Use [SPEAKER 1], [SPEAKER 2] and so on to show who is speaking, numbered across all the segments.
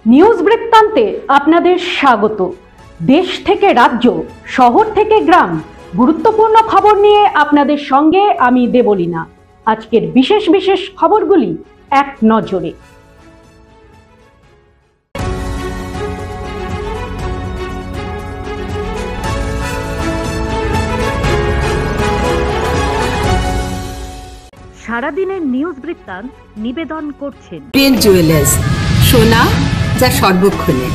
[SPEAKER 1] News বৃত্তান্তে আপনাদের স্বাগত। দেশ থেকে রাজ্য, শহর থেকে গ্রাম, গুরুত্বপূর্ণ খবর নিয়ে আপনাদের সঙ্গে আমি দেবলীনা। আজকের বিশেষ বিশেষ খবরগুলি এক নজরে। সারাদিনের নিউজ বৃত্তান্ত নিবেদন করছেন
[SPEAKER 2] প্রিন্ট জুয়েলার্স, সোনা যা সর্বক্ষণে।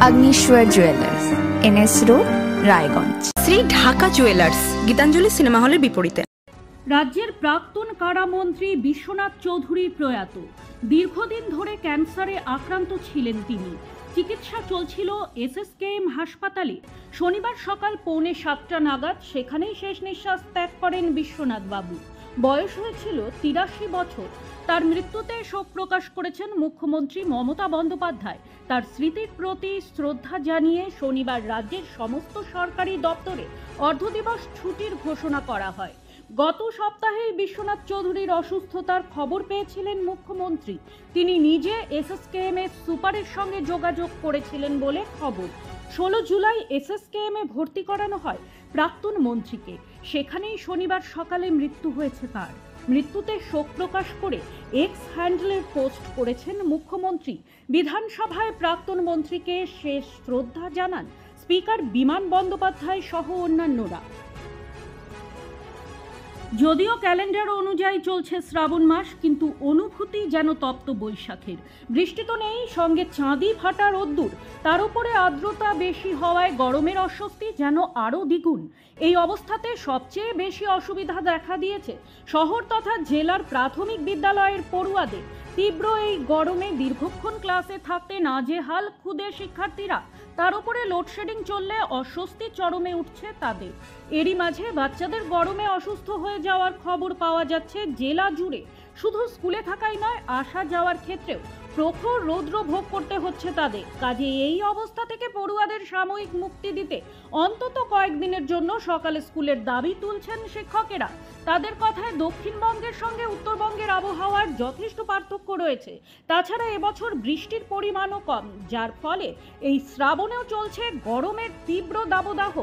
[SPEAKER 3] Agnishwar jewellers, NS road, Raiganj.
[SPEAKER 4] Shri Dhaka jewellers, Gitanjali cinema হলের বিপরীতে।
[SPEAKER 1] রাজ্যের প্রাক্তন কারামন্ত্রী বিশ্বনাথ চৌধুরী প্রয়াত। দীর্ঘদিন ধরে ক্যান্সারে আক্রান্ত ছিলেন তিনি। চিকিৎসা চলছিল এসএসকেএম হাসপাতালে। শনিবার সকাল 6:45 নাগাদ সেখানেই শেষ নিঃশ্বাস ত্যাগ করেন বিশ্বনাথ বাবু। বয়স হয়েছিল 83 বছর। তার মৃত্যুতে শোক প্রকাশ করেছেন মুখ্যমন্ত্রী মমতা বন্দ্যোপাধ্যায়। তার স্মৃতির প্রতি শ্রদ্ধা জানিয়ে শনিবার রাজ্যের সমস্ত সরকারি দপ্তরে অর্ধদিবস ছুটির ঘোষণা করা হয়। গত সপ্তাহেই বিশ্বনাথ চৌধুরীর অসুস্থতার খবর পেয়েছিলেন মুখ্যমন্ত্রী। তিনি নিজে এসএসকেএম এর সুপারের সঙ্গে যোগাযোগ করেছিলেন বলে খবর। 16 জুলাই এসএসকেএম এ ভর্তি করানো হয় প্রাক্তন মন্ত্রীকে। সেখানেই শনিবার সকালে মৃত্যু হয়েছে তার। মৃত্যুতে শোক প্রকাশ করে এক্স হ্যান্ডেলের পোস্ট করেছেন মুখ্যমন্ত্রী। বিধানসভায় প্রাক্তন মন্ত্রীকে শেষ শ্রদ্ধা জানান স্পিকার বিমান বন্দ্যোপাধ্যায় সহ অন্যান্যরা। যদিও ক্যালেন্ডার অনুযায়ী চলছে শ্রাবণ মাস, কিন্তু অনুভূতি যেন তপ্ত বৈশাখের। বৃষ্টি তো নেই, সঙ্গে চাঁদি ফাটা রোদ্দুর, তার উপরে আর্দ্রতা বেশি হওয়ায় গরমের অস্বস্তি যেন আরও দ্বিগুণ। এই অবস্থাতে সবচেয়ে বেশি অসুবিধা দেখা দিয়েছে শহর তথা জেলার প্রাথমিক বিদ্যালয়ের পড়ুয়াদের। তীব্র এই গরমে দীর্ঘক্ষণ ক্লাসে থাকতে নাজেহাল ক্ষুদে শিক্ষার্থীরা। তার উপরে লোডশেডিং চললে অস্বস্তি চরমে উঠছে তাদের। এরই মাঝে বাচ্চাদের গরমে অসুস্থ হয়ে যাওয়ার খবর পাওয়া যাচ্ছে জেলা জুড়ে। শুধু স্কুলে থাকাই নয়, আসা যাওয়ার ক্ষেত্রেও প্রখর রৌদ্র ভোগ করতে হচ্ছে তাদের। কাজে এই অবস্থা থেকে পড়ুয়াদের সাময়িক মুক্তি দিতে অন্তত কয়েকদিনের জন্য সকালে স্কুলের দাবি তুলছেন শিক্ষকেরা। তাদের কথায় দক্ষিণবঙ্গের সঙ্গে উত্তরবঙ্গের আবহাওয়ার যথেষ্ট পার্থক্য রয়েছে। তাছাড়া এবছর বৃষ্টির পরিমাণও কম, যার ফলে এই শ্রাবণেও চলছে গরমের তীব্র দাবদাহ।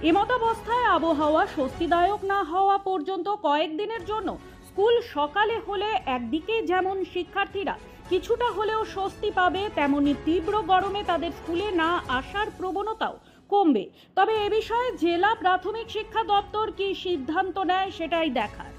[SPEAKER 1] এমতাবস্থায় আবহাওয়া স্বস্তিদায়ক না হওয়া পর্যন্ত কয়েকদিনের জন্য স্কুল সকালে হলে একদিকে যেমন শিক্ষার্থীরা কিছুটা হলেও স্বস্তি পাবে, তেমনি তীব্র গরমে তাদের স্কুলে না আসার প্রবণতাও কমবে। তবে এ বিষয়ে জেলা প্রাথমিক শিক্ষা দপ্তর কি সিদ্ধান্ত নেয় সেটাই দেখার।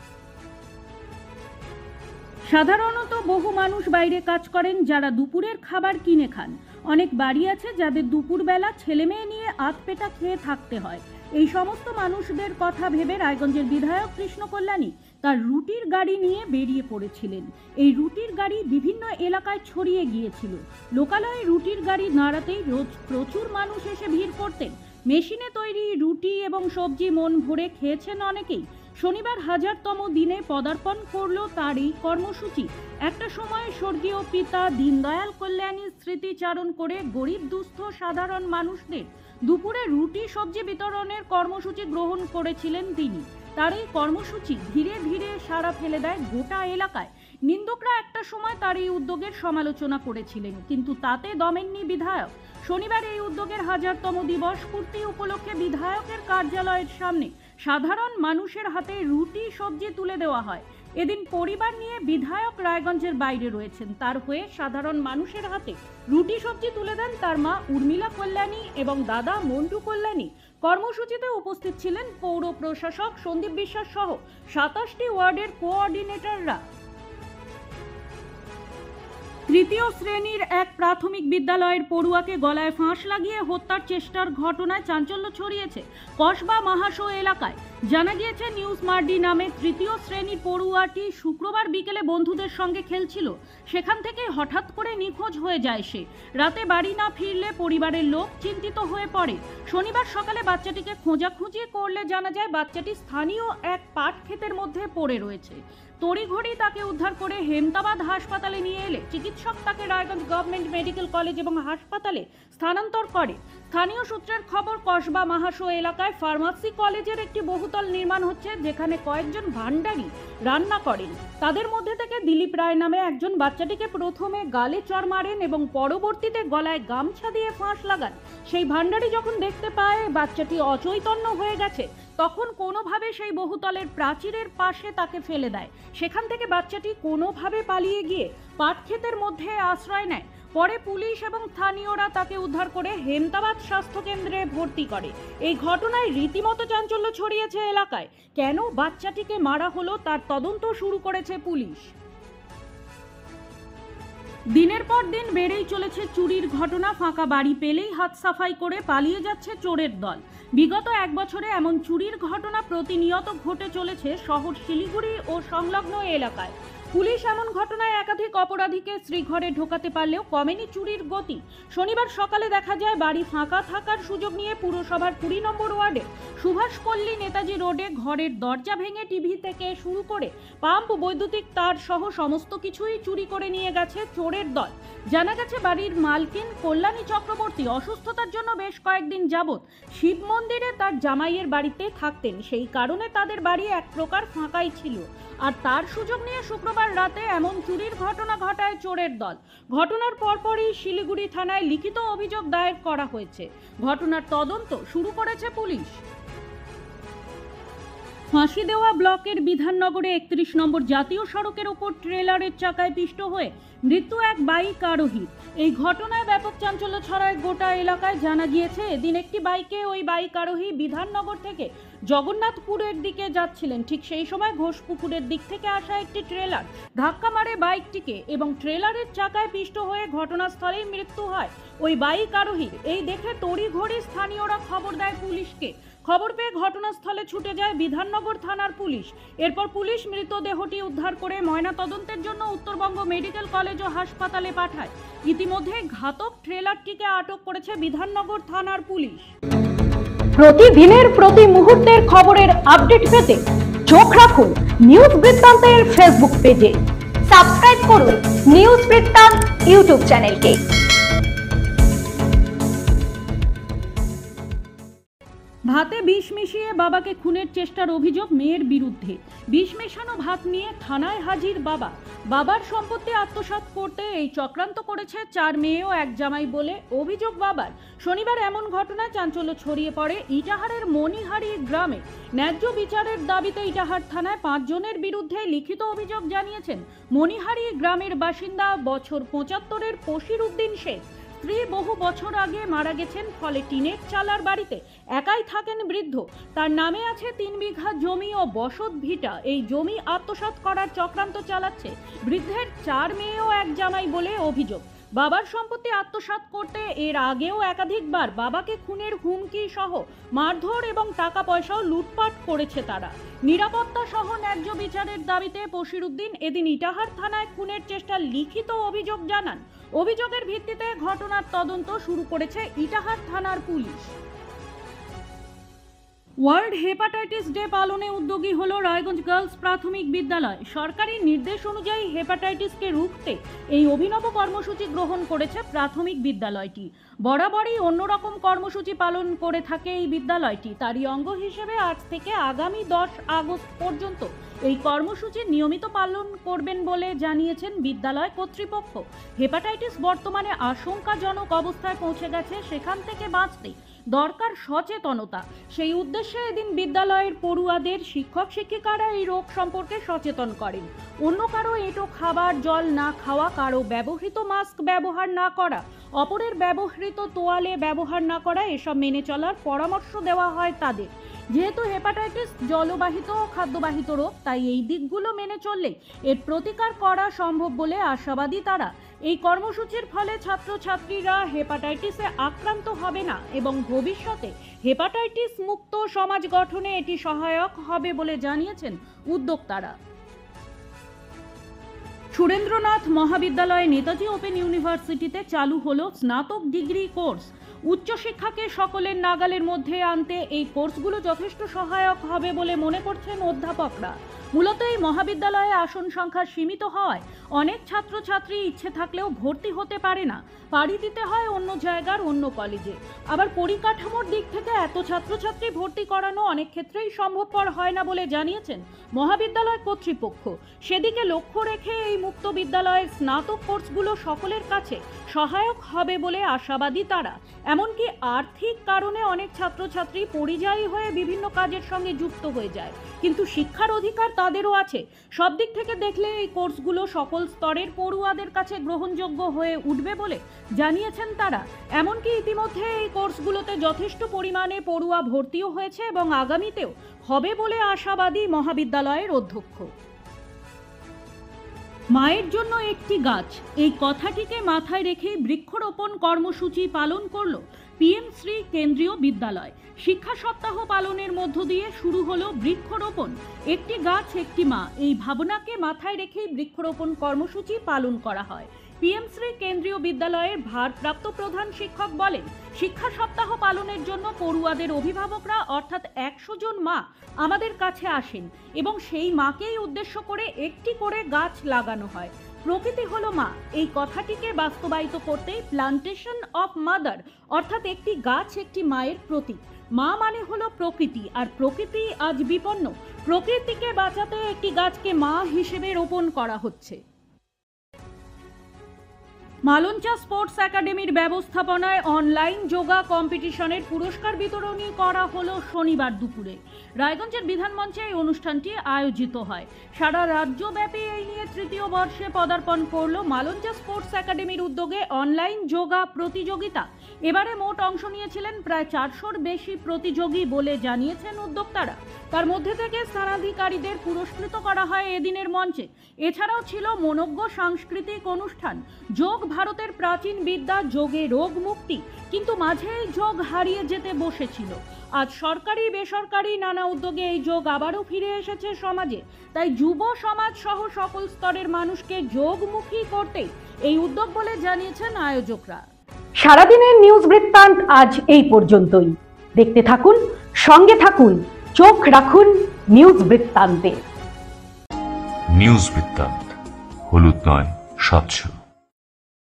[SPEAKER 1] সাধারণত বহু মানুষ বাইরে কাজ করেন যারা দুপুরের খাবার কিনে খান। অনেক বাড়ি আছে যাদের দুপুরবেলা ছেলে মেয়ে নিয়ে আধপেটা খেয়ে থাকতে হয়। এই সমস্ত মানুষদের কথা ভেবে রায়গঞ্জের বিধায়ক কৃষ্ণ কল্যাণী তার রুটির গাড়ি নিয়ে বেরিয়ে পড়েছিলেন। এই রুটির গাড়ি বিভিন্ন এলাকায় ছড়িয়ে গিয়েছিল। লোকালয়ে রুটির গাড়ি নাড়াতেই রোজ প্রচুর মানুষ এসে ভিড় করতেন। মেশিনে তৈরি রুটি এবং সবজি মন ভরে খেয়েছেন অনেকেই। শনিবার 1000তম দিনে পদার্পণ করল তার এই কর্মসূচি। একটা সময় স্বর্গীয় পিতা দীনদয়াল কল্যাণীর স্মৃতিচারণ করে গরিব দুস্থ সাধারণ মানুষদের দুপুরে রুটি সবজি বিতরণের কর্মসূচি গ্রহণ করেছিলেন তিনি। তার এই কর্মসূচি ধীরে ধীরে সাড়া ফেলে দেয় গোটা এলাকায়। নিন্দকরা একটা সময় তার এই উদ্যোগের সমালোচনা করেছিলেন, কিন্তু তাতে দমেননি বিধায়ক। শনিবার এই উদ্যোগের 1000তম দিবস পূর্তি উপলক্ষে বিধায়কের কার্যালয়ের সামনে সাধারণ মানুষের হাতে রুটি সবজি তুলে দেওয়া হয়। এদিন পরিবার নিয়ে বিধায়ক রায়গঞ্জের বাইরে রয়েছেন। তার হয়ে সাধারণ মানুষের হাতে রুটি সবজি তুলে দেন তার মা উর্মিলা কল্যাণী এবং দাদা মন্টু কল্যাণী। কর্মসূচিতে উপস্থিত ছিলেন পৌর প্রশাসক সন্দীপ বিশ্বাস সহ 27টি ওয়ার্ডের কোঅর্ডিনেটররা। তৃতীয় শ্রেণীর এক প্রাথমিক বিদ্যালয়ের পড়ুয়াকে গলায় ফাঁস লাগিয়ে হত্যার চেষ্টার ঘটনায় চাঞ্চল্য ছড়িয়েছে কসবা মাহাশো এলাকায়। জানা গিয়েছে, নিউজ মার্ডি নামে তৃতীয় শ্রেণীর পড়ুয়াটি শুক্রবার বিকেলে বন্ধুদের সঙ্গে খেলছিল। সেখান থেকে হঠাৎ করে নিখোঁজ হয়ে যায় সে। রাতে বাড়ি না ফিরলে পরিবারের লোক চিন্তিত হয়ে পড়ে। শনিবার সকালে বাচ্চাটিকে খোঁজাখুঁজি করলে জানা যায় বাচ্চাটি স্থানীয় এক পাট ক্ষেতের মধ্যে পড়ে রয়েছে। তড়িঘড়ি তাকে উদ্ধার করে হেমতাবাদ হাসপাতালে নিয়ে এলে চিকিৎসক তাকে রায়গঞ্জ গভর্নমেন্ট মেডিকেল কলেজ এবং হাসপাতালে স্থানান্তর করে। স্থানীয় সূত্রের খবর, কসবা মাহাশো এলাকায় ফার্মাসি কলেজের একটি বহুতল নির্মাণ হচ্ছে, যেখানে কয়েকজন ভান্ডারী রান্না করেন। তাদের মধ্যে থেকে দিলীপ রায় নামে একজন বাচ্চাটিকে প্রথমে গালে চড় মারেন এবং পরবর্তীতে গলায় গামছা দিয়ে ফাঁস লাগান। সেই ভান্ডারী যখন দেখতে পায় বাচ্চাটি অচৈতন্য হয়ে গেছে, তখন কোনোভাবে সেই বহুতলের প্রাচীরের পাশে তাকে ফেলে দেয়। সেখান থেকে বাচ্চাটি কোনোভাবে পালিয়ে গিয়ে পাটক্ষেতের মধ্যে আশ্রয় নেয়। পরে পুলিশ এবং স্থানীয়রা তাকে উদ্ধার করে হেমতাবাদ স্বাস্থ্য কেন্দ্রে ভর্তি করে। এই ঘটনায় রীতিমতো চাঞ্চল্য ছড়িয়েছে এলাকায়। কেন বাচ্চাটিকে মারা হলো তার তদন্ত শুরু করেছে পুলিশ। দিনের পর দিন বেড়েই চলেছে চুরির ঘটনা। ফাঁকা বাড়ি পেলেই হাত সাফাই করে পালিয়ে যাচ্ছে চোরের দল। বিগত এক বছরে এমন চুরির ঘটনা প্রতিনিয়ত ঘটে চলেছে শহর শিলিগুড়ি ও সংলগ্ন এলাকায়। পুলিশ এমন ঘটনায় একাধিক অপরাধীকে শ্রীঘরে ঢোকাতে পারলেও কমেনি চুরির গতি। শনিবার সকালে দেখা যায় বাড়ি ফাঁকা থাকার সুযোগ নিয়ে পুরসভার 20 নম্বর ওয়ার্ডে সুভাষপল্লী নেতাজি রোডে ঘরের দরজা ভেঙে টিভি থেকে শুরু করে পাম্প, বৈদ্যুতিক তার সহ সমস্ত কিছুই চুরি করে নিয়ে গেছে চোরের দল। জানা গেছে বাড়ির মালকিন কল্যাণী চক্রবর্তী অসুস্থতার জন্য বেশ কয়েকদিন যাবৎ শিব মন্দিরে তার জামাইয়ের বাড়িতে থাকতেন। সেই কারণে তাদের বাড়ি এক প্রকার ফাঁকাই ছিল। আর তার সুযোগ নিয়ে শুক্রবার রাতে এমন চুরির ঘটনা ঘটায় চোরের দল। ঘটনার পরপরই শিলিগুড়ি থানায় লিখিত অভিযোগ দায়ের করা হয়েছে। ঘটনার তদন্ত শুরু করেছে পুলিশ। ফাঁসিদেওয়া ব্লকের বিধাননগরে 31 নম্বর জাতীয় সড়কের ওপর ট্রেলারের চাকায় পিষ্ট হয়ে মৃত্যু এক বাইক আরোহীর। এই ঘটনায় ব্যাপক চাঞ্চল্য ছড়ায় গোটা এলাকায়। জানা গিয়েছে, এদিন একটি বাইকে ওই বাইক আরোহী বিধাননগর থেকে জগন্নাথপুরের দিকে যাচ্ছিলেন। ঠিক সেই সময় ঘোষপুকুরের দিক থেকে আসা একটি ট্রেলার ধাক্কা মারে বাইকটিকে এবং ট্রেলারের চাকায় পিষ্ট হয়ে ঘটনাস্থলেই মৃত্যু হয় ওই বাইক আরোহীর। এই দেখে তড়িঘড়ি স্থানীয়রা খবর দেয় পুলিশকে। খবর পেয়ে ঘটনাস্থলে ছুটে যায় বিধাননগর থানার পুলিশ। এরপর পুলিশ মৃতদেহটি উদ্ধার করে ময়নাতদন্তের জন্য উত্তরবঙ্গ মেডিকেল কলেজ ও হাসপাতালে পাঠায়। ইতিমধ্যে ঘাতক ট্রেলারটিকে আটক করেছে বিধাননগর থানার পুলিশ।
[SPEAKER 5] প্রতিদিনের প্রতি মুহূর্তের খবরের আপডেট পেতে চোখ রাখুন নিউজ বৃত্তান্তের ফেসবুক পেজে। সাবস্ক্রাইব করুন নিউজ বৃত্তান্ত ইউটিউব চ্যানেলকে।
[SPEAKER 1] ভাতে বিষ মিশিয়ে বাবাকে খুনের চেষ্টার অভিযোগ মেয়ের বিরুদ্ধে। বিষ মেশানো ভাত নিয়ে থানায় হাজির বাবা। বাবার সম্পত্তি আত্মসাৎ করতে এই চক্রান্ত করেছে 4 মেয়ে ও 1 জামাই বলে অভিযোগ বাবার। শনিবার এমন ঘটনায় চাঞ্চল্য ছড়িয়ে পড়ে ইটাহারের মণিহারি গ্রামে। ন্যায্য বিচারের দাবিতে ইটাহার থানায় 5 জনের বিরুদ্ধে লিখিত অভিযোগ জানিয়েছেন মণিহারি গ্রামের বাসিন্দা বছর 75-এর পশির উদ্দিন শেখ। স্ত্রী বহু বছর আগে মারা গেছেন, ফলে টিনের চালার বাড়িতে একাই থাকেন বৃদ্ধ। তার নামে আছে 3 বিঘা জমি ও বসত ভিটা। এই জমি আত্মসাৎ করার চক্রান্ত চালাচ্ছে বৃদ্ধের 4 মেয়ে ও 1 জামাই বলে অভিযোগ। বাবার সম্পত্তি আত্মসাৎ করতে এর আগেও একাধিকবার বাবাকে খুনের হুমকি সহ মারধর এবং টাকা পয়সাও লুটপাট করেছে তারা। নিরাপত্তা সহ ন্যায্য বিচারের দাবিতে পশিরউদ্দিন এদিন ইটাহার থানায় খুনের চেষ্টার লিখিত অভিযোগ জানান। অভিযোগের ভিত্তিতে ঘটনার তদন্ত শুরু করেছে ইটাহার থানার পুলিশ। ওয়ার্ল্ড হেপাটাইটিস ডে পালনে উদ্যোগী হলো রায়গঞ্জ গার্লস প্রাথমিক বিদ্যালয়। সরকারি নির্দেশ অনুযায়ী হেপাটাইটিসকে রুখতে এই অভিনব কর্মসূচি গ্রহণ করেছে প্রাথমিক বিদ্যালয়টি। বরাবরই অন্যরকম কর্মসূচি পালন করে থাকে এই বিদ্যালয়টি। তারই অঙ্গ হিসেবে আজ থেকে আগামী 10 আগস্ট পর্যন্ত এই কর্মসূচি নিয়মিত পালন করবেন বলে জানিয়েছেন বিদ্যালয় কর্তৃপক্ষ। হেপাটাইটিস বর্তমানে আশঙ্কাজনক অবস্থায় পৌঁছে গেছে, সেখান থেকে বাঁচতে দরকার সচেতনতা। সেই উদ্দেশ্যে এদিন বিদ্যালয়ের পড়ুয়াদের শিক্ষক শিক্ষিকারা এই রোগ সম্পর্কে সচেতন করেন। অন্য কারো এঁটো খাবার জল না খাওয়া, কারো ব্যবহৃত মাস্ক ব্যবহার না করা, অপরের ব্যবহৃত তোয়ালে ব্যবহার না করা, এসব মেনে চলার পরামর্শ দেওয়া হয় তাদের। যেহেতু হেপাটাইটিস জলবাহিত ও খাদ্যবাহিত রোগ, তাই এই দিকগুলো মেনে চললে এর প্রতিকার করা সম্ভব বলে আশাবাদী তারা। এই কর্মসূচির ফলে ছাত্রছাত্রীরা হেপাটাইটিসে আক্রান্ত হবে না এবং ভবিষ্যতে হেপাটাইটিস মুক্ত সমাজ গঠনে এটি সহায়ক হবে বলে জানিয়েছেন উদ্যোক্তারা। সুরেন্দ্রনাথ মহাবিদ্যালয়ে নেতাজি ওপেন ইউনিভার্সিটিতে চালু হলো স্নাতক ডিগ্রি কোর্স। উচ্চশিক্ষাকে সকলের নাগালের মধ্যে আনতে এই কোর্সগুলো যথেষ্ট সহায়ক হবে বলে মনে করছেন অধ্যাপকরা। মূলত এই মহাবিদ্যালয়ে আসন সংখ্যা সীমিত হওয়ায় অনেক ছাত্রছাত্রী ইচ্ছে থাকলেও ভর্তি হতে পারে না, পাড়ি দিতে হয় অন্য জায়গার অন্য কলেজে। আবার পরিকাঠামোর দিক থেকে এত ছাত্রছাত্রী ভর্তি করানো অনেক ক্ষেত্রেই সম্ভবপর হয় না বলে জানিয়েছেন মহাবিদ্যালয় কর্তৃপক্ষ। সেদিকে লক্ষ্য রেখে এই মুক্ত বিদ্যালয়ের স্নাতক কোর্সগুলো সকলের কাছে সহায়ক হবে বলে আশাবাদী তারা। এমনকি আর্থিক কারণে অনেক ছাত্রছাত্রী পরিযায়ী হয়ে বিভিন্ন কাজের সঙ্গে যুক্ত হয়ে যায়, কিন্তু শিক্ষার অধিকার তাদেরও আছে। সব দিক থেকে দেখলে এই কোর্সগুলো সকল স্তরের পড়ুয়াদের কাছে গ্রহণযোগ্য হয়ে উঠবে বলে জানিয়েছেন তারা। এমনকি ইতিমধ্যে এই কোর্সগুলোতে যথেষ্ট পরিমাণে পড়ুয়া ভর্তিও হয়েছে এবং আগামীতেও হবে বলে আশাবাদী মহাবিদ্যালয়ের অধ্যক্ষ। মায়ের জন্য একটি গাছ, এই কথাটিকে মাথায় রেখে বৃক্ষরোপণ কর্মসূচি পালন করল পিএম শ্রী কেন্দ্রীয় বিদ্যালয়। শিক্ষা সপ্তাহ পালনের মধ্য দিয়ে শুরু হলো বৃক্ষরোপণ। একটি গাছ একটি মা, এই ভাবনাকে মাথায় রেখেই বৃক্ষরোপণ কর্মসূচি পালন করা হয়। পিএম শ্রী কেন্দ্রীয় বিদ্যালয়ের ভারপ্রাপ্ত প্রধান শিক্ষক বলেন, শিক্ষা সপ্তাহ পালনের জন্য পড়ুয়াদের অভিভাবকরা অর্থাৎ 100 জন মা আমাদের কাছে আসেন এবং সেই মাকেই উদ্দেশ্য করে একটি করে গাছ লাগানো হয়। প্রকৃতি হলো মা, এই কথাটিকে বাস্তবায়িত করতেই প্লান্টেশন অফ মাদার অর্থাৎ একটি গাছ একটি মায়ের প্রতীক। মা মানে হলো প্রকৃতি, আর প্রকৃতি আজ বিপন্ন। প্রকৃতিকে বাঁচাতে একটি গাছকে মা হিসেবে রোপণ করা হচ্ছে। মালঞ্চা স্পোর্টস একাডেমির ব্যবস্থাপনায় অনলাইন যোগা কম্পিটিশনের পুরস্কার বিতরণী করা হলো শনিবার দুপুরে। রায়গঞ্জের বিধানমঞ্চে এই অনুষ্ঠানটি আয়োজিত হয়। সারা রাজ্যব্যাপী এই নিয়ে তৃতীয় বর্ষে পদার্পণ করলো মালঞ্চা স্পোর্টস একাডেমির উদ্যোগে অনলাইন যোগা প্রতিযোগিতা। এবারে মোট অংশ নিয়েছিলেন প্রায় 400-র বেশি প্রতিযোগী বলে জানিয়েছেন উদ্যোক্তারা। তার মধ্যে থেকে স্থানাধিকারীদের পুরস্কৃত করা হয় এদিনের মঞ্চে। এছাড়াও ছিল মনোজ্ঞ সাংস্কৃতিক অনুষ্ঠান। যোগ ভারতের প্রাচীন বিদ্যা, যোগে রোগ মুক্তি, কিন্তু মাঝে এই যোগ হারিয়ে যেতে বসেছিল। আজ সরকারি বেসরকারি নানা উদ্যোগে এই যোগ আবারও ফিরে এসেছে সমাজে। তাই যুব সমাজ সহ সকল স্তরের মানুষকে যোগমুখী করতে এই উদ্যোগ বলে জানিয়েছেন আয়োজকরা।
[SPEAKER 5] সারাদিনের নিউজ বৃত্তান্ত আজ এই পর্যন্তই। দেখতে থাকুন, সঙ্গে থাকুন, চোখ রাখুন নিউজ বৃত্তান্তে।
[SPEAKER 6] নিউজ বৃত্তান্ত, হলুদ নয়, স্বচ্ছ।